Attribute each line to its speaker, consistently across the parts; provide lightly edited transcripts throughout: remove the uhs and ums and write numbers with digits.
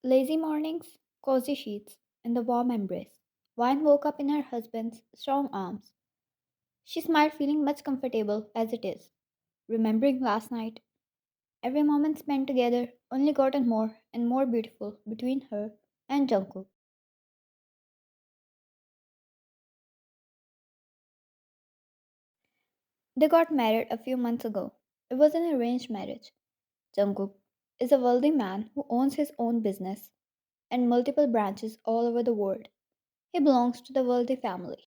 Speaker 1: Lazy mornings, cozy sheets, and the warm embrace. Vine woke up in her husband's strong arms. She smiled, feeling much comfortable as it is. Remembering last night, every moment spent together only gotten more and more beautiful between her and Jungkook. They got married a few months ago. It was an arranged marriage. Jungkook is a wealthy man who owns his own business and multiple branches all over the world. He belongs to the wealthy family.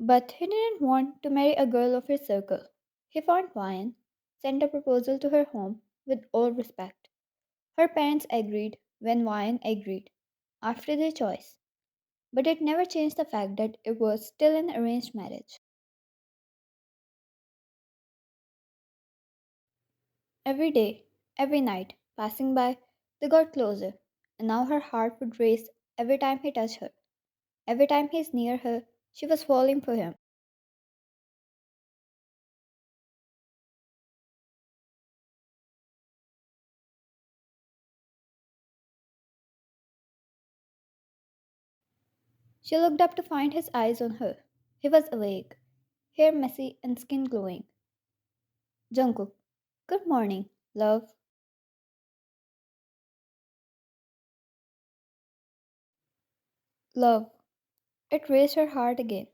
Speaker 1: But he didn't want to marry a girl of his circle. He found Ryan, sent a proposal to her home with all respect. Her parents agreed when Ryan agreed, after their choice. But it never changed the fact that it was still an arranged marriage. Every day, every night, passing by, they got closer, and now her heart would race every time he touched her. Every time he's near her, she was falling for him. She looked up to find his eyes on her. He was awake, hair messy and skin glowing. Jungkook, good morning, love. Love. It raised her heart again.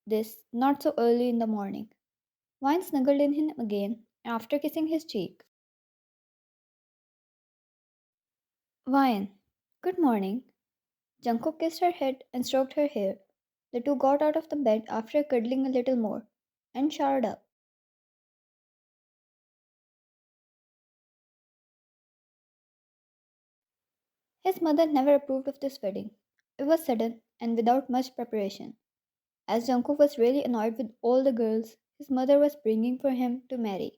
Speaker 1: This, not so early in the morning. Wine snuggled in him again after kissing his cheek. Wine. Good morning. Jungkook kissed her head and stroked her hair. The two got out of the bed after cuddling a little more and showered up. His mother never approved of this wedding. It was sudden and without much preparation. As Jungkook was really annoyed with all the girls his mother was bringing for him to marry.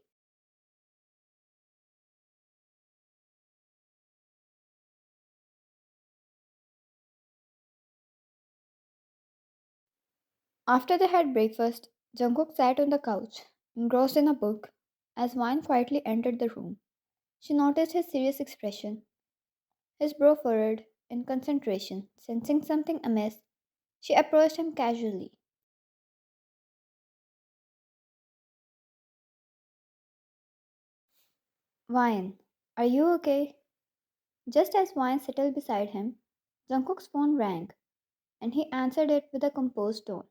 Speaker 1: After they had breakfast, Jungkook sat on the couch, engrossed in a book, as Wine quietly entered the room. She noticed his serious expression, his brow furrowed in concentration. Sensing something amiss, she approached him casually. Wine, are you okay? Just as Wine settled beside him, Jungkook's phone rang, and he answered it with a composed tone.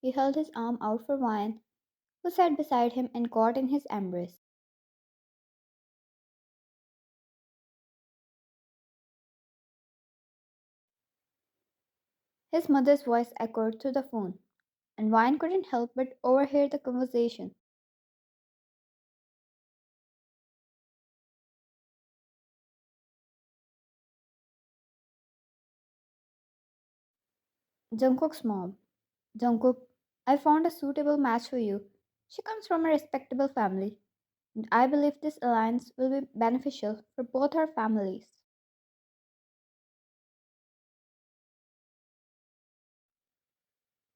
Speaker 1: He held his arm out for Wine, who sat beside him and caught in his embrace. His mother's voice echoed through the phone, and Wine couldn't help but overhear the conversation. Jungkook's mom. Jungkook, I found a suitable match for you. She comes from a respectable family, and I believe this alliance will be beneficial for both our families.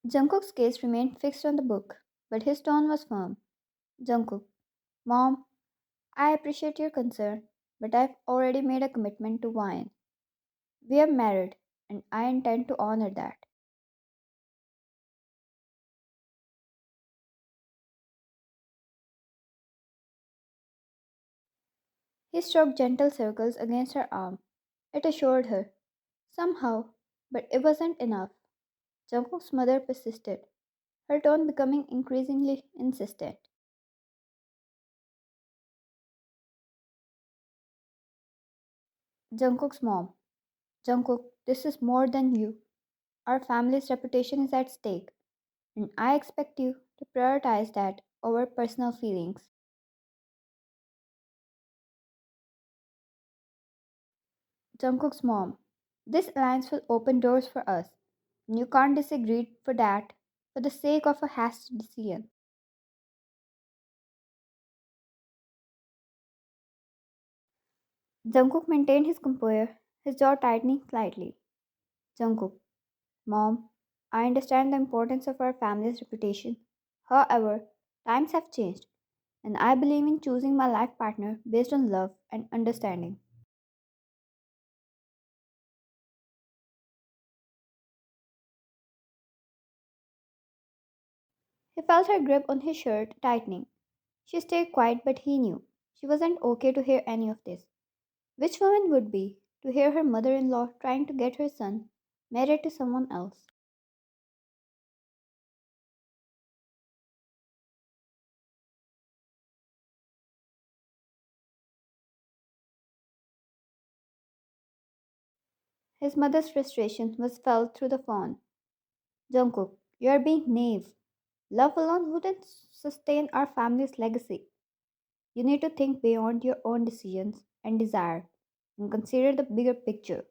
Speaker 1: Jungkook's gaze remained fixed on the book, but his tone was firm. Jungkook, Mom, I appreciate your concern, but I've already made a commitment to Wine. We are married, and I intend to honor that. He stroked gentle circles against her arm. It assured her, somehow, but it wasn't enough. Jungkook's mother persisted, her tone becoming increasingly insistent. Jungkook's mom. Jungkook, this is more than you. Our family's reputation is at stake, and I expect you to prioritize that over personal feelings. Jungkook's mom. This alliance will open doors for us, and you can't disagree for that for the sake of a hasty decision. Jungkook maintained his composure, his jaw tightening slightly. Jungkook. Mom, I understand the importance of our family's reputation. However, times have changed, and I believe in choosing my life partner based on love and understanding. He felt her grip on his shirt tightening. She stayed quiet, but he knew she wasn't okay to hear any of this. Which woman would be to hear her mother in law trying to get her son married to someone else? His mother's frustration was felt through the phone. Jungkook, you are being naive. Love alone wouldn't sustain our family's legacy. You need to think beyond your own decisions and desire and consider the bigger picture.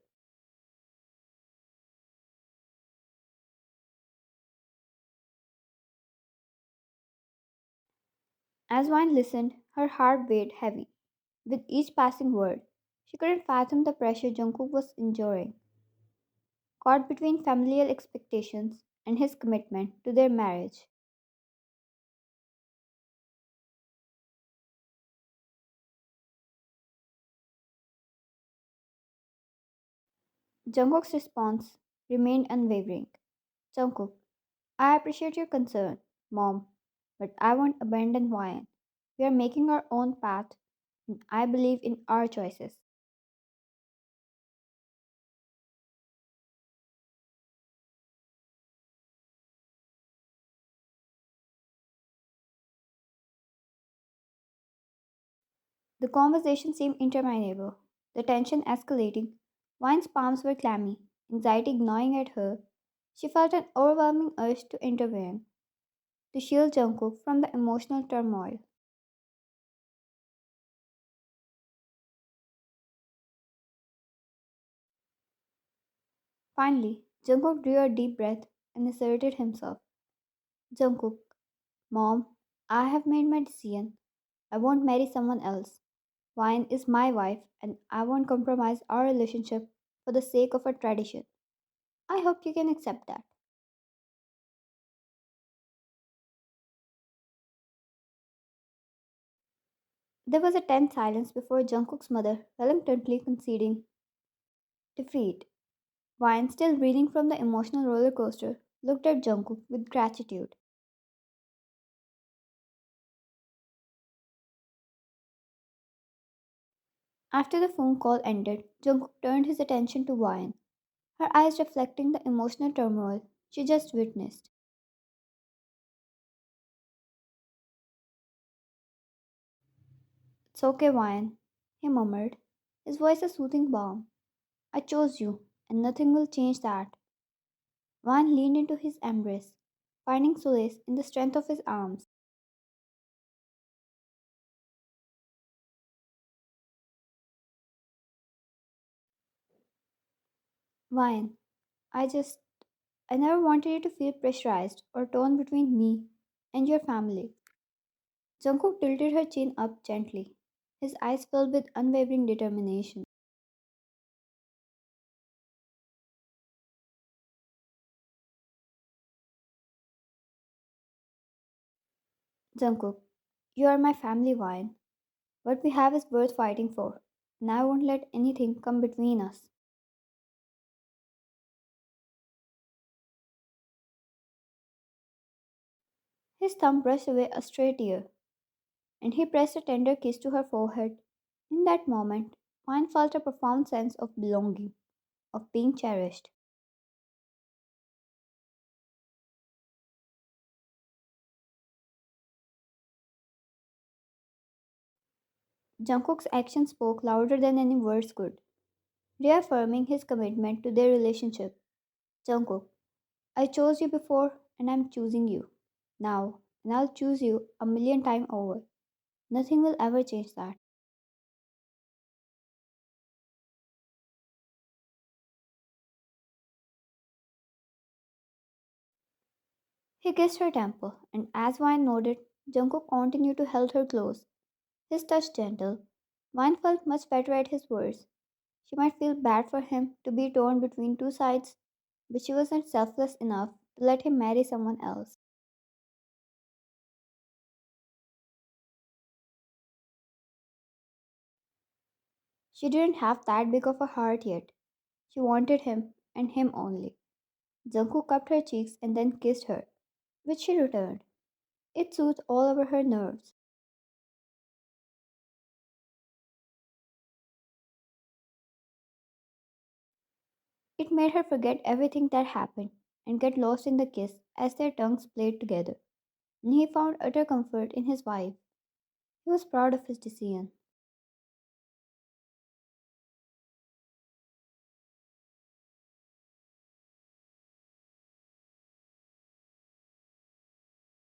Speaker 1: As Wine listened, her heart weighed heavy. With each passing word, she couldn't fathom the pressure Jungkook was enduring, caught between familial expectations and his commitment to their marriage. Jungkook's response remained unwavering. Jungkook, I appreciate your concern, Mom, but I won't abandon Wyan. We are making our own path, and I believe in our choices. The conversation seemed interminable, the tension escalating. Wine's palms were clammy, anxiety gnawing at her. She felt an overwhelming urge to intervene, to shield Jungkook from the emotional turmoil. Finally, Jungkook drew a deep breath and asserted himself. Jungkook, Mom, I have made my decision. I won't marry someone else. Wine is my wife, and I won't compromise our relationship for the sake of a tradition. I hope you can accept that. There was a tense silence before Jungkook's mother reluctantly conceding defeat. Wine, still reeling from the emotional roller coaster, looked at Jungkook with gratitude. After the phone call ended, Jungkook turned his attention to Wine, her eyes reflecting the emotional turmoil she just witnessed. It's okay, Wine, he murmured, his voice a soothing balm. I chose you, and nothing will change that. Wine leaned into his embrace, finding solace in the strength of his arms. Wine, I never wanted you to feel pressurized or torn between me and your family. Jungkook tilted her chin up gently, his eyes filled with unwavering determination. Jungkook, you are my family, Wine. What we have is worth fighting for, and I won't let anything come between us. His thumb brushed away a stray tear, and he pressed a tender kiss to her forehead. In that moment, Wine felt a profound sense of belonging, of being cherished. Jungkook's action spoke louder than any words could, reaffirming his commitment to their relationship. Jungkook, I chose you before and I'm choosing you now, and I'll choose you a million times over. Nothing will ever change that. He kissed her temple, and as Wine nodded, Jungkook continued to hold her close, his touch gentle. Wine felt much better at his words. She might feel bad for him to be torn between two sides, but she wasn't selfless enough to let him marry someone else. She didn't have that big of a heart yet. She wanted him and him only. Jungkook cupped her cheeks and then kissed her, which she returned. It soothed all over her nerves. It made her forget everything that happened and get lost in the kiss as their tongues played together. And he found utter comfort in his wife. He was proud of his decision.